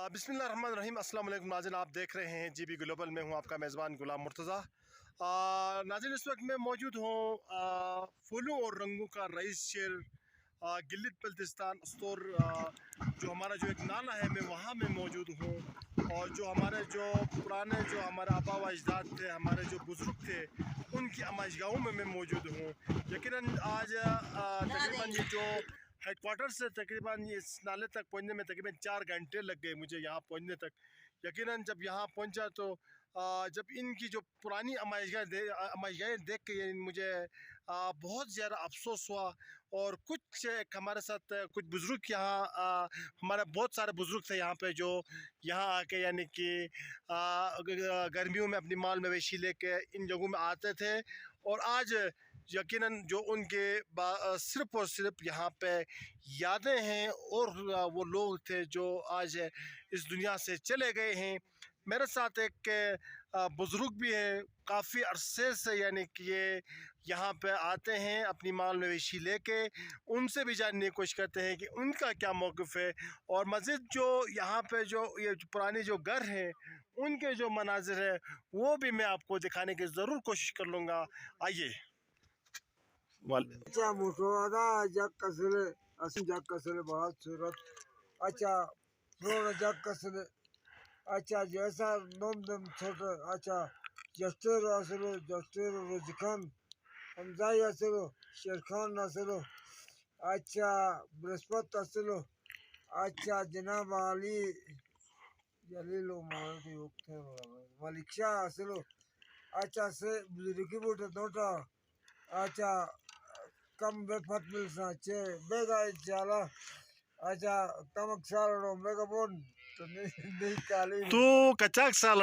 बिस्मिल्लाहिर्रहमानिर्रहीम। अस्सलाम वालेकुम नाज़रीन, आप देख रहे हैं जीबी ग्लोबल में हूँ आपका मेज़बान गुलाम मुर्तज़ा। नाज़रीन, इस वक्त मैं मौजूद हूँ फूलों और रंगों का रईस शहर गिलित बल्तिस्तान स्टोर, जो हमारा जो एक नाला है, मैं वहाँ में मौजूद हूँ। और जो हमारे जो पुराने जो हमारे आबा व अजदाद थे, हमारे जो बुज़ुर्ग थे, उनकी आमाइशगाहों में मैं मौजूद हूँ। यकीनन आज तकरीबन ये जो हेडक्वार्टर से तकरीबन इस नाले तक पहुंचने में तकरीबन 4 घंटे लग गए मुझे यहाँ पहुंचने तक। यकीनन जब यहाँ पहुंचा तो जब इनकी जो पुरानी आमाइशगाहें देख के ये मुझे बहुत ज़्यादा अफसोस हुआ। और कुछ एक हमारे साथ कुछ बुज़ुर्ग यहाँ हमारे बहुत सारे बुज़ुर्ग थे यहाँ पे, जो यहाँ आके यानी कि गर्मियों में अपनी माल मवेशी लेके इन जगहों में आते थे। और आज यकीनन जो उनके सिर्फ़ और सिर्फ यहाँ पे यादें हैं, और वो लोग थे जो आज इस दुनिया से चले गए हैं। मेरे साथ एक बुज़ुर्ग भी है, काफ़ी अरसे से यानी कि ये यहाँ पे आते हैं अपनी माल मवेशी लेके। उनसे भी जानने की कोशिश करते हैं कि उनका क्या मौक़िफ़ है। और मज़ीद जो यहाँ पे जो ये पुराने जो घर हैं, उनके जो मनाज़िर है, वो भी मैं आपको दिखाने की ज़रूर कोशिश कर लूँगा। आइए। अच्छा मुठोदा जग कसले असीम जग कसले बहुत सूरत। अच्छा थोड़ा जग कसले। अच्छा जैसा नोम दम छोटा। अच्छा जस्टर असलो जस्टर रुजखान हमजाई असलो शेरखान असलो। अच्छा बृहस्पत असलो। अच्छा जनाब अली जलीलो मारती उठते मलिक शाह असलो। अच्छा से बुजुर्गी बूटे नोटा। अच्छा कम बेफत मिलसा चे बेगा जाला। अच्छा तमक साल रो बेगा बोन तो नहीं काली तू कचाक साल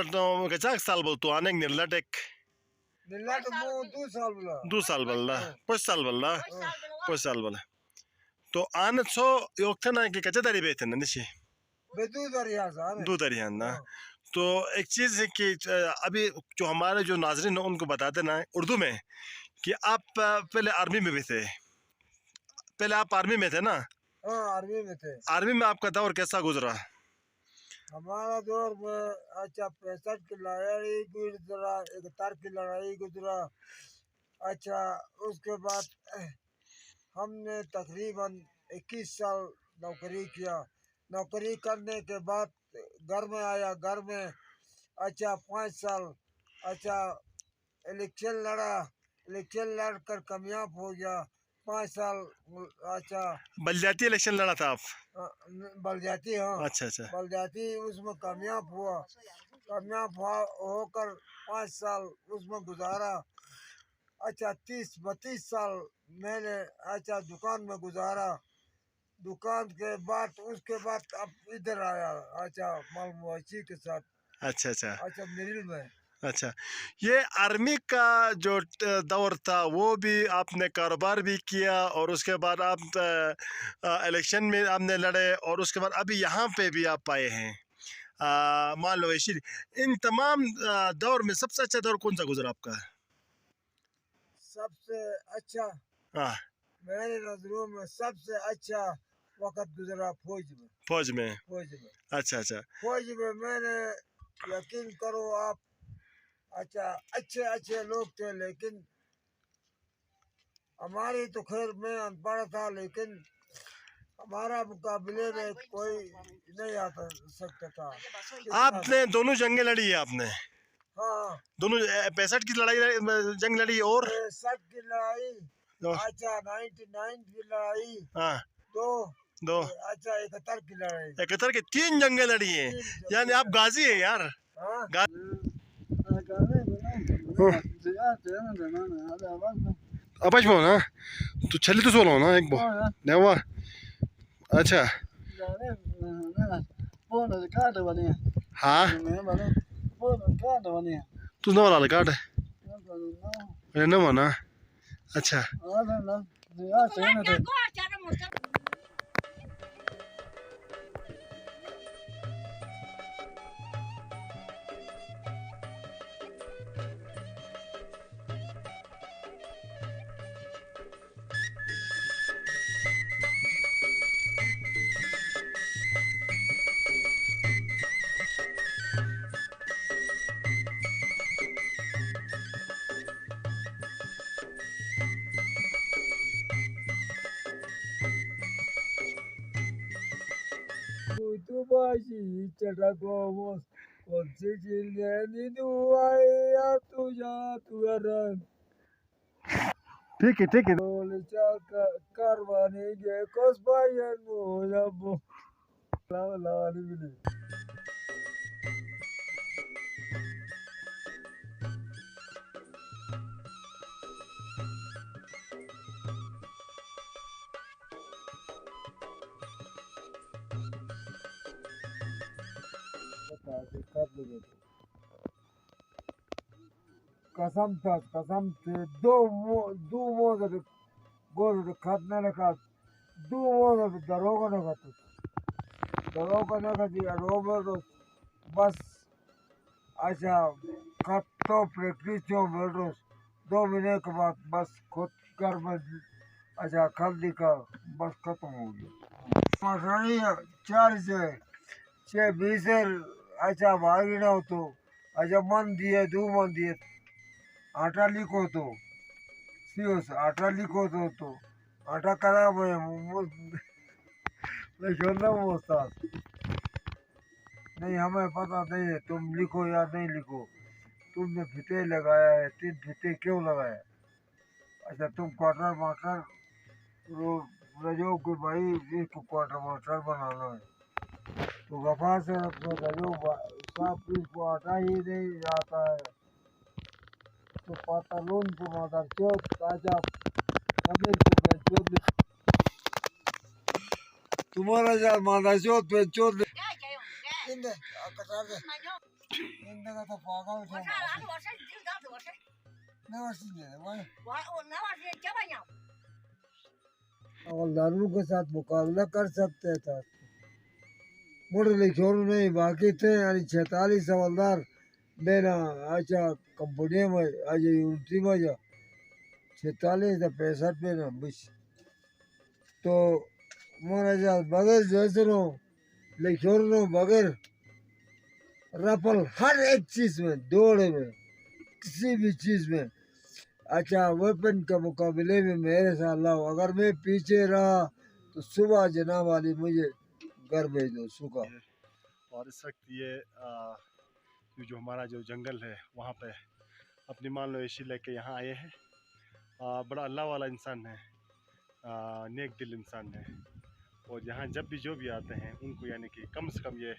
बोल तू आने निर्लटेक निल्ला तो मो 2 साल बोला। 2 साल बोला, 5 साल बोला, 5 साल बोला। तो आने सो योक्ता ना कि कच्चा दारी बेचते ना निशी बेदू दरिया सारे 2 दरिया ना। तो एक चीज़ है कि अभी जो हमारे जो नाजरीन हैं उनको बताते ना उर्दू में कि आप पहले आर्मी में भी थे। पहले आप आर्मी में थे ना? हाँ आर्मी में थे। आर्मी में आपका दौर कैसा गुजरा? हमारा दौर में अच्छा 65 की लड़ाई गुजरा, 71 की लड़ाई गुजरा। अच्छा उसके बाद हमने तकरीबन 21 साल नौकरी किया। नौकरी करने के बाद घर में आया। घर में अच्छा 5 साल अच्छा इलेक्शन लड़ा। इलेक्शन लड़कर कामयाब हो गया। 5 साल अच्छा बलजाती इलेक्शन लड़ा था आप? बलजाती। हाँ अच्छा अच्छा। बलजाती उसमें कामयाब हुआ। कामयाब होकर 5 साल उसमें गुजारा। अच्छा 30-32 साल मैंने अच्छा दुकान में गुजारा। दुकान के बाद उसके बाद अब इधर आया अच्छा माल मवेशी के साथ। अच्छा अच्छा। अच्छा मिडिल में। अच्छा, ये आर्मी का जो दौर था वो भी आपने कारोबार भी किया, और उसके बाद आप इलेक्शन में आपने लड़े, और उसके बाद अभी यहाँ पे भी आप आए हैं माल मवेशी। इन तमाम दौर में सबसे अच्छा दौर कौन सा गुजरा आपका? सबसे अच्छा हाँ, मेरे नजरों में सबसे अच्छा वक्त गुजरा फौज में। फौज में? फौज में। अच्छा अच्छा। फौज में मैंने यकीन करो आप अच्छा अच्छे अच्छे लोग थे, लेकिन हमारी तो खैर मैं अनपढ़ था, लेकिन हमारा मुकाबले में कोई नहीं आ सकता था। आपने दोनों जंगें लड़ी है आपने? हाँ दोनों 65 की लड़ाई जंग लड़ी, और 65 की लड़ाई। अच्छा 99 की लड़ाई। हाँ दो दो अच्छा 71 की लड़ाई। 71 की 3 जंगें लड़ी हैं, यानी आप गाजी है यार। हाँ अपाच भाऊ ना तू छली तो सोलो ना एक भाऊ नेवा। अच्छा हाँ तू नवा लाल काट अरे नवा ना। अच्छा Subashi Chadagomos, Consigilani Duaya Tuya Tuaran, ठीक है ठीक है। Olichaka Carvani, Cosbayan Moyabo, La Livini. कसम से दो मोद गोल खतने लगा दो मोद दरोगा ने खत दरोगा ने खत या रोबो बस अच्छा खत तो प्रैक्टिस जो मेरे 2 महीने के बाद बस खुद घर में अच्छा खत दिखा बस खत्म हो गया मसानी 4 से 6 20 अच्छा भागी ना हो तो अच्छा मन दिए 2 मन दिए आटा लिखो तो सीओस आटा लिखो तो आटा खराब है मैं छोड़ना वो उस्ताद नहीं हमें पता नहीं है तुम लिखो या नहीं लिखो तुमने फीते लगाया है 3 फीते क्यों लगाया अच्छा तुम क्वार्टर मास्टर रजो को भाई इसको क्वार्टर मास्टर बनाना है तो वफा से अपने रजो साहब इसको आटा ही नहीं आता है तो पातालून को माता चौथ ताजा कबीर को मैं चौथ तुम्हारा यार माता चौथ पे चौथ इंदे कटार दे इंदे का तो पागल है नवासी दे भाई हवलदारों के साथ मुकाबला कर सकते था मुरली छोड़ नहीं बाकी थे यानी 46 हवलदार देना अच्छा कंपनी में आज यूनिटी में जा 46 या 65 में ना बस तो महाराजा बगैर जैसे नो लिखोर नो बगैर रफल हर एक चीज में दौड़ में किसी भी चीज में अच्छा वेपन के मुकाबले में मेरे साथ लाओ अगर मैं पीछे रहा तो सुबह जनाब वाली मुझे घर भेज दो सुखा और इस वक्त ये जो हमारा जो जंगल है वहाँ पे अपनी मान लो एसी लेके यहाँ आए हैं। बड़ा अल्लाह वाला इंसान है, नेक दिल इंसान है और यहाँ जब भी जो भी आते हैं उनको यानी कि कम से कम ये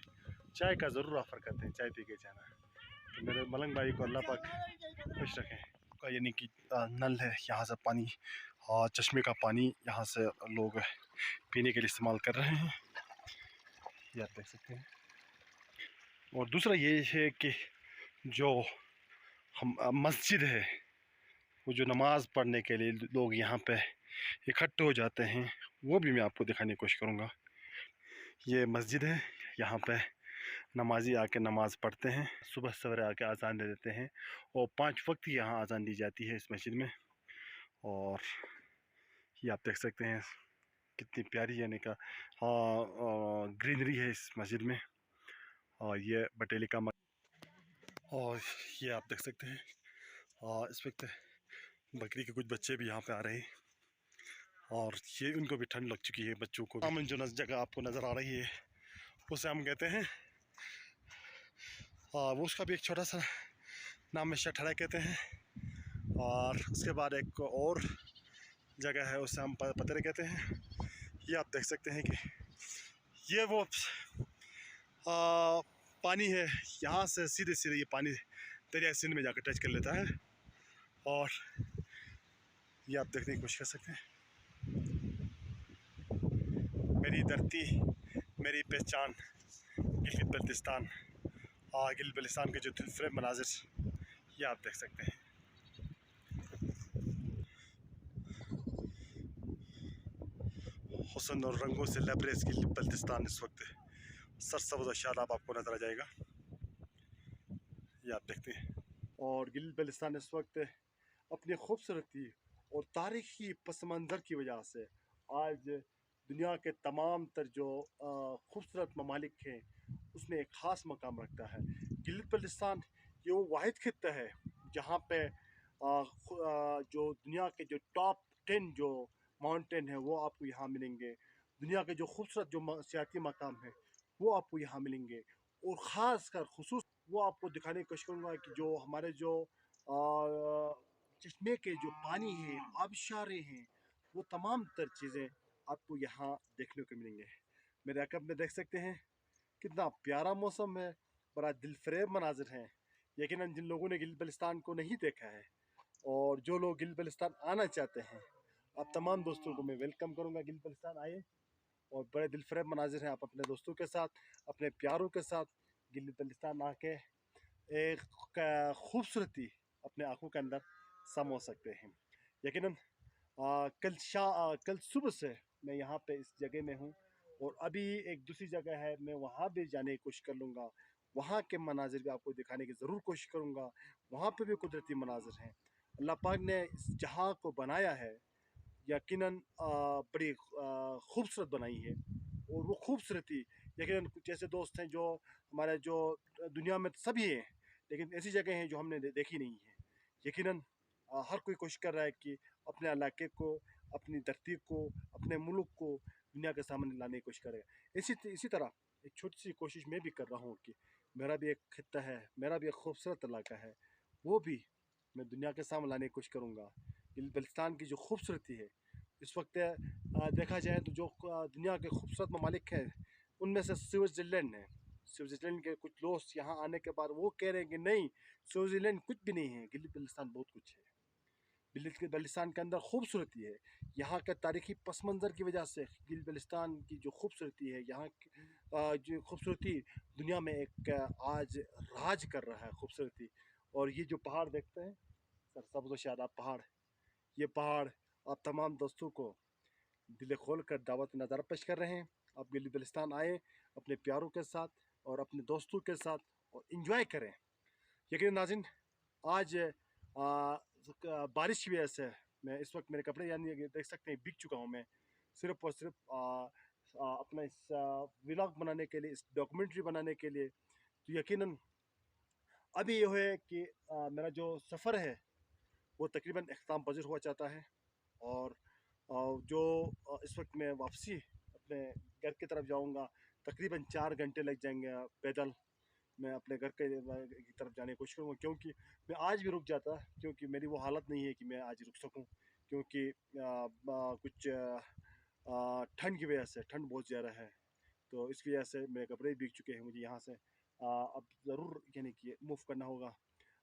चाय का ज़रूर ऑफ़र करते हैं, चाय पी के जाना। तो मेरे मलंग भाई को अल्लाह पाक खुश रखें का यानी कि नल है यहाँ से पानी और चश्मे का पानी यहाँ से लोग पीने के लिए इस्तेमाल कर रहे हैं, ये आप देख सकते हैं। और दूसरा ये है कि जो हम मस्जिद है वो जो नमाज़ पढ़ने के लिए लोग यहाँ पे इकट्ठे हो जाते हैं वो भी मैं आपको दिखाने की कोशिश करूँगा। ये मस्जिद है, यहाँ पे नमाजी आके नमाज़ पढ़ते हैं, सुबह सवेरे आके आज़ान दे देते हैं और 5 वक्त की यहाँ आज़ान दी जाती है इस मस्जिद में। और ये आप देख सकते हैं कितनी प्यारी यानी का ग्रीनरी है इस मस्जिद में। और ये बटेली का और ये आप देख सकते हैं इस वक्त बकरी के कुछ बच्चे भी यहाँ पे आ रहे हैं और ये उनको भी ठंड लग चुकी है बच्चों को। सामने जो जगह आपको नज़र आ रही है उसे हम कहते हैं वो उसका भी एक छोटा सा नाम है शठड़ा कहते हैं। और उसके बाद एक और जगह है उसे हम पतरे कहते हैं। ये आप देख सकते हैं कि ये वो पानी है, यहाँ से सीधे सीधे ये पानी दरिया सिंध में जाकर टच कर लेता है। और ये आप देखने की कोशिश कर सकते हैं, मेरी धरती मेरी पहचान गिलगित बल्तिस्तान। गिलगित बल्तिस्तान के जो दूसरे मनाजिर ये आप देख सकते हैं। हुस्न और रंगों से लबरेज गिलगित बल्तिस्तान इस वक्त सरसब्ज़ और शादाब आपको नज़र आ जाएगा, ये आप देखते हैं। और गिलगित बल्तिस्तान इस वक्त अपनी खूबसूरती और तारीख़ी पस मंज़र की वजह से आज दुनिया के तमाम तर जो खूबसूरत ममालिक हैं उसमें एक ख़ास मकाम रखता है। गिलगित बल्तिस्तान ये वो वाहिद खित्ता है जहाँ पे जो दुनिया के जो टॉप 10 जो माउंटेन है वो आपको यहाँ मिलेंगे। दुनिया के जो खूबसूरत जो सियाती मकाम है वो आपको यहाँ मिलेंगे। और ख़ास कर खुसूस वो आपको दिखाने की कोशिश करूँगा कि जो हमारे जो चश्मे के जो पानी है, आबशारें हैं, वो तमाम तर चीज़ें आपको यहाँ देखने को मिलेंगे। मेरे अकब में देख सकते हैं कितना प्यारा मौसम है, बड़ा दिलफरेब मनाजिर हैं। यकीनन जिन लोगों ने गिल बल्तिस्तान को नहीं देखा है और जो लोग गिल बल्तिस्तान आना चाहते हैं, आप तमाम दोस्तों को मैं वेलकम करूँगा। गिल बल्तिस्तान आए और बड़े दिलफरेब मनाजिर हैं। आप अपने दोस्तों के साथ, अपने प्यारों के साथ गिल बल्तिस्तान आके एक खूबसूरती अपने आंखों के अंदर समा सकते हैं। यकीनन कल सुबह से मैं यहाँ पे इस जगह में हूँ और अभी एक दूसरी जगह है, मैं वहाँ भी जाने की कोशिश कर लूँगा। वहाँ के मनाजिर भी आपको दिखाने की ज़रूर कोशिश करूँगा। वहाँ पे भी कुदरती मनाजिर हैं। अल्लाह पाक ने इस जहाँ को बनाया है, यकीनन बड़ी खूबसूरत बनाई है। और वो खूबसूरती यकीनन कुछ ऐसे दोस्त हैं जो हमारे जो दुनिया में सभी हैं, लेकिन ऐसी जगह हैं जो हमने देखी नहीं है। यकीनन हर कोई कोशिश कर रहा है कि अपने इलाके को, अपनी धरती को, अपने मुल्क को दुनिया के सामने लाने की कोशिश करेगा। इसी तरह एक छोटी सी कोशिश मैं भी कर रहा हूँ कि मेरा भी एक खित्ता है, मेरा भी एक खूबसूरत इलाका है, वो भी मैं दुनिया के सामने लाने की कोशिश करूँगा। बल्तिस्तान की जो खूबसूरती है इस वक्त देखा जाए तो जो दुनिया के खूबसूरत ममालिक हैं उनमें से स्विट्ज़रलैंड है। स्विट्ज़रलैंड के कुछ दोस्त यहाँ आने के बाद वो कह रहे हैं कि नहीं, स्विट्ज़रलैंड कुछ भी नहीं है, गिल्ली बल्तिस्तान बहुत कुछ है। गिल्ली बल्तिस्तान के अंदर खूबसूरती है, यहाँ के तारीखी पस मंज़र की वजह से गिल्ली बल्तिस्तान की जो खूबसूरती है, यहाँ की जो खूबसूरती दुनिया में एक आज राज कर रहा है खूबसूरती। और ये जो पहाड़ देखते हैं सरसब्ज़ व शादाब पहाड़, ये पहाड़ आप तमाम दोस्तों को दिल खोल कर दावत नज़र पेश कर रहे हैं। आप गिल्ली बल्तिस्तान आएँ अपने प्यारों के साथ और अपने दोस्तों के साथ और इंजॉय करें। यकीन नाज़रीन आज बारिश की वजह से मैं इस वक्त मेरे कपड़े यानी कि देख सकते हैं भीग चुका हूँ मैं, सिर्फ और सिर्फ अपना इस व्लॉग बनाने के लिए, इस डॉक्यूमेंट्री बनाने के लिए। तो यकीनन अभी ये है कि मेरा जो सफ़र है वो तकरीबन अख्ताम पज़ीर हुआ चाहता है। और जो इस वक्त मैं वापसी अपने घर की तरफ जाऊंगा, तकरीबन 4 घंटे लग जाएंगे पैदल मैं अपने घर के की तरफ जाने की कोशिश करूँगा। क्योंकि मैं आज भी रुक जाता, क्योंकि मेरी वो हालत नहीं है कि मैं आज रुक सकूँ, क्योंकि कुछ ठंड की वजह से, ठंड बहुत ज़्यादा है, तो इस वजह से मेरे कपड़े भी भीग चुके हैं। मुझे यहाँ से अब ज़रूर यानी कि मूव करना होगा।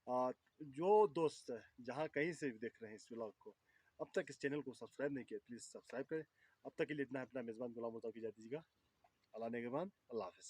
आ, जो दोस्त जहाँ कहीं से भी देख रहे हैं इस व्लॉग को, अब तक इस चैनल को सब्सक्राइब नहीं किया, प्लीज़ सब्सक्राइब करें। अब तक के लिए इतना, अपना मेज़बान गुलाम मुर्तज़ा की इजाज़त दीजिएगा। अल्लाह ने के बाद, अल्लाह हाफ़िज़।